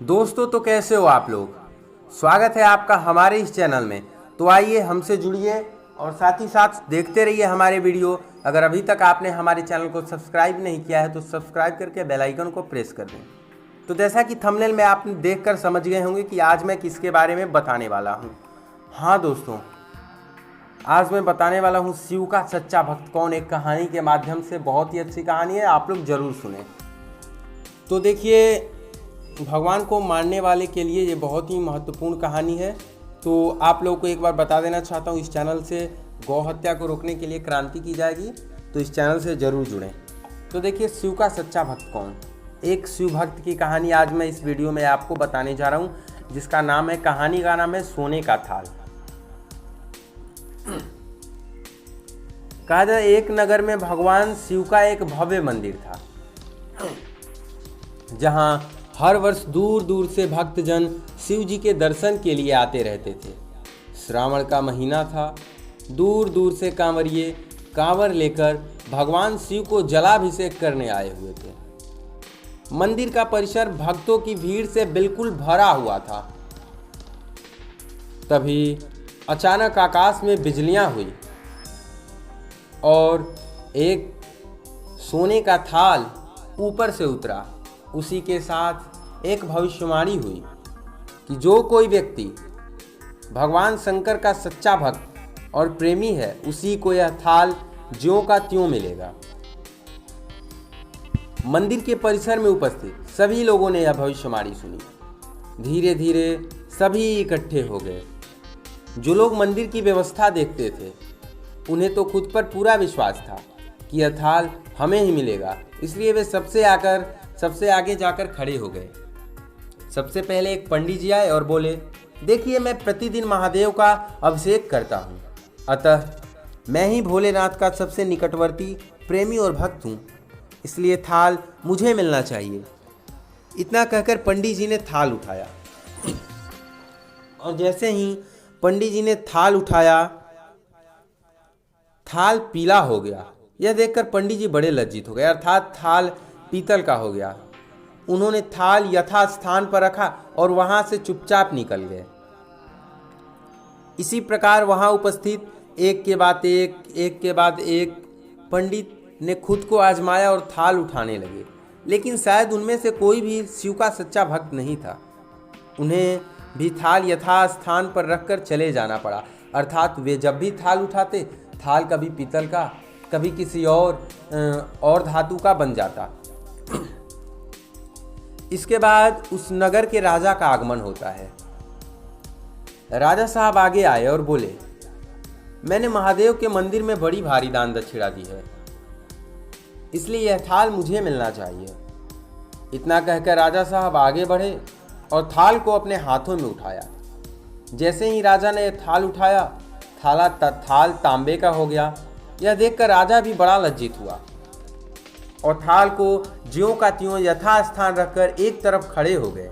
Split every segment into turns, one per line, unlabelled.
दोस्तों, तो कैसे हो आप लोग। स्वागत है आपका हमारे इस चैनल में। तो आइए हमसे जुड़िए और साथ ही साथ देखते रहिए हमारे वीडियो। अगर अभी तक आपने हमारे चैनल को सब्सक्राइब नहीं किया है तो सब्सक्राइब करके बेल आइकन को प्रेस कर दें। तो जैसा कि थंबनेल में आपने देखकर समझ गए होंगे कि आज मैं किसके बारे में बताने वाला हूँ। हाँ दोस्तों, आज मैं बताने वाला हूँ शिव का सच्चा भक्त कौन, एक कहानी के माध्यम से। बहुत ही अच्छी कहानी है, आप लोग ज़रूर सुने। तो देखिए, भगवान को मानने वाले के लिए ये बहुत ही महत्वपूर्ण कहानी है। तो आप लोगों को एक बार बता देना चाहता हूँ, इस चैनल से गौ हत्या को रोकने के लिए क्रांति की जाएगी, तो इस चैनल से ज़रूर जुड़ें। तो देखिए, शिव का सच्चा भक्त कौन, एक शिव भक्त की कहानी आज मैं इस वीडियो में आपको बताने जा रहा हूँ, जिसका नाम है, कहानी का नाम है सोने का थाल। कहा जाए, एक नगर में भगवान शिव का एक भव्य मंदिर था, जहां हर वर्ष दूर दूर से भक्तजन शिव जी के दर्शन के लिए आते रहते थे। श्रावण का महीना था, दूर दूर से कांवरिये कांवर लेकर भगवान शिव को जलाभिषेक करने आए हुए थे। मंदिर का परिसर भक्तों की भीड़ से बिल्कुल भरा हुआ था। तभी अचानक आकाश में बिजलियां हुई और एक सोने का थाल ऊपर से उतरा। उसी के साथ एक भविष्यवाणी हुई कि जो कोई व्यक्ति भगवान शंकर का सच्चा भक्त और प्रेमी है, उसी को यह थाल ज्यों का त्यों मिलेगा। मंदिर के परिसर में उपस्थित सभी लोगों ने यह भविष्यवाणी सुनी। धीरे धीरे सभी इकट्ठे हो गए। जो लोग मंदिर की व्यवस्था देखते थे, उन्हें तो खुद पर पूरा विश्वास था कि यह थाल हमें ही मिलेगा, इसलिए वे सबसे आगे जाकर खड़े हो गए। सबसे पहले एक पंडित जी आए और बोले, देखिए, मैं प्रतिदिन महादेव का अभिषेक करता हूँ, अतः मैं ही भोलेनाथ का सबसे निकटवर्ती प्रेमी और भक्त हूँ, इसलिए थाल मुझे मिलना चाहिए। इतना कहकर पंडित जी ने थाल उठाया और जैसे ही पंडित जी ने थाल उठाया, थाल पीला हो गया। यह देखकर पंडित जी बड़े लज्जित हो गए, अर्थात थाल पीतल का हो गया। उन्होंने थाल यथास्थान पर रखा और वहां से चुपचाप निकल गए। इसी प्रकार वहां उपस्थित एक के बाद एक पंडित ने खुद को आजमाया और थाल उठाने लगे, लेकिन शायद उनमें से कोई भी शिव का सच्चा भक्त नहीं था। उन्हें भी थाल यथास्थान पर रखकर चले जाना पड़ा, अर्थात वे जब भी थाल उठाते, थाल कभी पीतल का, कभी किसी और धातु का बन जाता। इसके बाद उस नगर के राजा का आगमन होता है। राजा साहब आगे आए और बोले, मैंने महादेव के मंदिर में बड़ी भारी दान दक्षिणा दी है, इसलिए यह थाल मुझे मिलना चाहिए। इतना कहकर राजा साहब आगे बढ़े और थाल को अपने हाथों में उठाया। जैसे ही राजा ने थाल उठाया, थाल तांबे का हो गया। यह देखकर राजा भी बड़ा लज्जित हुआ और थाल को ज्यों का त्यों यथास्थान रखकर एक तरफ खड़े हो गए।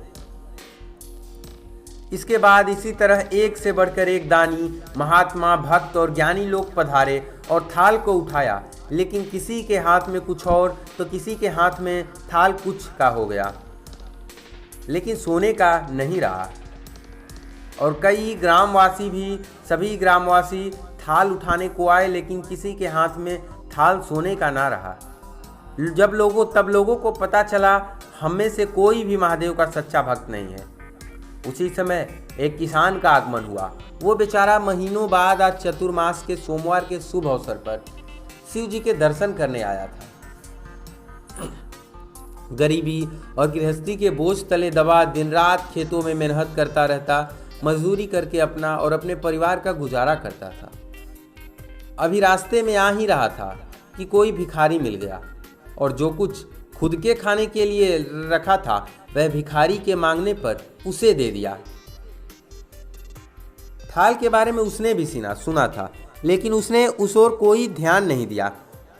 इसके बाद इसी तरह एक से बढ़कर एक दानी, महात्मा, भक्त और ज्ञानी लोग पधारे और थाल को उठाया, लेकिन किसी के हाथ में कुछ और तो किसी के हाथ में थाल कुछ का हो गया, लेकिन सोने का नहीं रहा। और सभी ग्रामवासी थाल उठाने को आए, लेकिन किसी के हाथ में थाल सोने का ना रहा। तब लोगों को पता चला, हम में से कोई भी महादेव का सच्चा भक्त नहीं है। उसी समय एक किसान का आगमन हुआ। वो बेचारा महीनों बाद आज चतुर्मास के सोमवार के शुभ अवसर पर शिव जी के दर्शन करने आया था। गरीबी और गृहस्थी के बोझ तले दबा दिन रात खेतों में मेहनत करता रहता, मजदूरी करके अपना और अपने परिवार का गुजारा करता था। अभी रास्ते में आ ही रहा था कि कोई भिखारी मिल गया और जो कुछ खुद के खाने के लिए रखा था, वह भिखारी के मांगने पर उसे दे दिया। थाल के बारे में उसने भी सुना था, लेकिन उसने उस ओर कोई ध्यान नहीं दिया।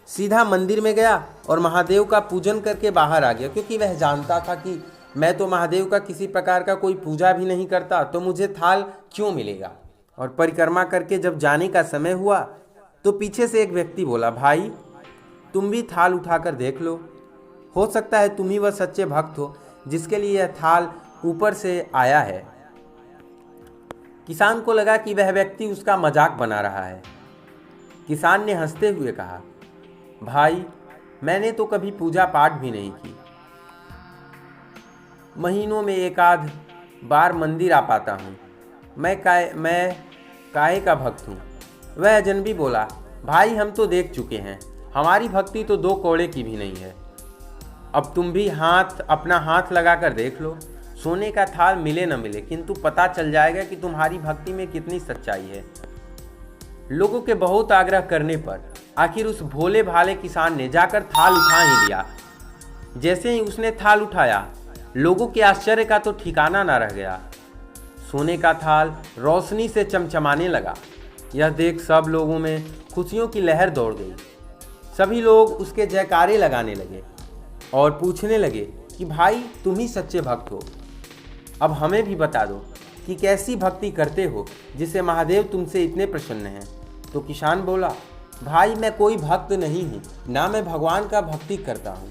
सीधा मंदिर में गया और महादेव का पूजन करके बाहर आ गया, क्योंकि वह जानता था कि मैं तो महादेव का किसी प्रकार का कोई पूजा भी नहीं करता, तो मुझे थाल क्यों मिलेगा। और परिक्रमा करके जब जाने का समय हुआ, तो पीछे से एक व्यक्ति बोला, भाई तुम भी थाल उठाकर देख लो, हो सकता है तुम ही वह सच्चे भक्त हो जिसके लिए यह थाल ऊपर से आया है। किसान को लगा कि वह व्यक्ति उसका मजाक बना रहा है। किसान ने हंसते हुए कहा, भाई, मैंने तो कभी पूजा पाठ भी नहीं की। महीनों में एक आध बार मंदिर आ पाता हूँ। मैं काहे का भक्त हूँ। वह अजनबी बोला, भाई, हम तो देख चुके हैं, हमारी भक्ति तो 2 कौड़े की भी नहीं है। अब तुम भी अपना हाथ लगा कर देख लो। सोने का थाल मिले न मिले, किंतु पता चल जाएगा कि तुम्हारी भक्ति में कितनी सच्चाई है। लोगों के बहुत आग्रह करने पर आखिर उस भोले भाले किसान ने जाकर थाल उठा ही लिया। जैसे ही उसने थाल उठाया, लोगों के आश्चर्य का तो ठिकाना ना रह गया। सोने का थाल रोशनी से चमचमाने लगा। यह देख सब लोगों में खुशियों की लहर दौड़ गई। सभी लोग उसके जयकारे लगाने लगे और पूछने लगे कि भाई, तुम ही सच्चे भक्त हो। अब हमें भी बता दो कि कैसी भक्ति करते हो जिससे महादेव तुमसे इतने प्रसन्न हैं। तो किसान बोला, भाई, मैं कोई भक्त नहीं हूँ, ना मैं भगवान का भक्ति करता हूँ।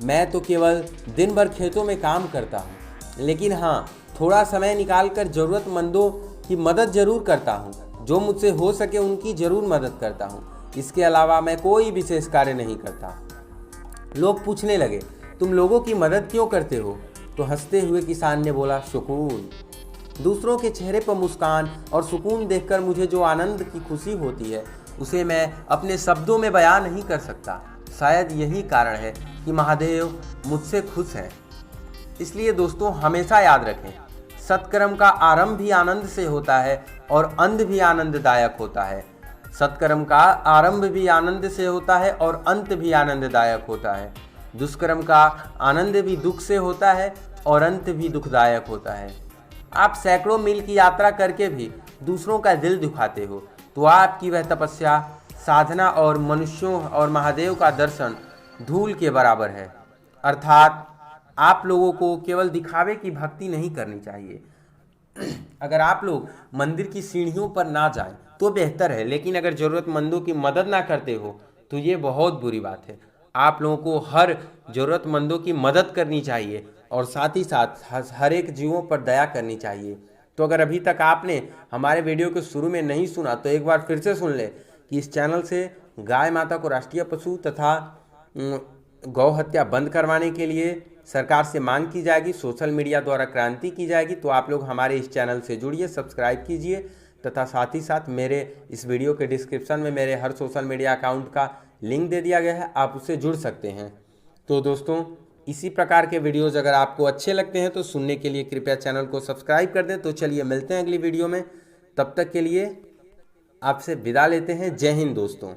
मैं तो केवल दिन भर खेतों में काम करता हूँ, लेकिन हाँ, थोड़ा समय निकालकर ज़रूरतमंदों की मदद ज़रूर करता हूँ। जो मुझसे हो सके उनकी ज़रूर मदद करता हूँ। इसके अलावा मैं कोई विशेष कार्य नहीं करता। लोग पूछने लगे, तुम लोगों की मदद क्यों करते हो? तो हंसते हुए किसान ने बोला, सुकून। दूसरों के चेहरे पर मुस्कान और सुकून देखकर मुझे जो आनंद की खुशी होती है, उसे मैं अपने शब्दों में बयां नहीं कर सकता। शायद यही कारण है कि महादेव मुझसे खुश हैं। इसलिए दोस्तों, हमेशा याद रखें, सत्कर्म का आरंभ भी आनंद से होता है और अंत भी आनंददायक होता है। सत्कर्म का आरंभ भी आनंद से होता है और अंत भी आनंददायक होता है। दुष्कर्म का आनंद भी दुख से होता है और अंत भी दुखदायक होता है। आप सैकड़ों मील की यात्रा करके भी दूसरों का दिल दुखाते हो, तो आपकी वह तपस्या, साधना और मनुष्यों और महादेव का दर्शन धूल के बराबर है। अर्थात आप लोगों को केवल दिखावे की भक्ति नहीं करनी चाहिए। अगर आप लोग मंदिर की सीढ़ियों पर ना जाएं तो बेहतर है, लेकिन अगर ज़रूरतमंदों की मदद ना करते हो तो ये बहुत बुरी बात है। आप लोगों को हर ज़रूरतमंदों की मदद करनी चाहिए और साथ ही साथ हर एक जीवों पर दया करनी चाहिए। तो अगर अभी तक आपने हमारे वीडियो को शुरू में नहीं सुना तो एक बार फिर से सुन ले कि इस चैनल से गाय माता को राष्ट्रीय पशु तथा गौ हत्या बंद करवाने के लिए सरकार से मांग की जाएगी, सोशल मीडिया द्वारा क्रांति की जाएगी। तो आप लोग हमारे इस चैनल से जुड़िए, सब्सक्राइब कीजिए तथा साथ ही साथ मेरे इस वीडियो के डिस्क्रिप्शन में मेरे हर सोशल मीडिया अकाउंट का लिंक दे दिया गया है, आप उससे जुड़ सकते हैं। तो दोस्तों, इसी प्रकार के वीडियोज़ अगर आपको अच्छे लगते हैं तो सुनने के लिए कृपया चैनल को सब्सक्राइब कर दें। तो चलिए मिलते हैं अगली वीडियो में, तब तक के लिए आपसे विदा लेते हैं। जय हिंद दोस्तों।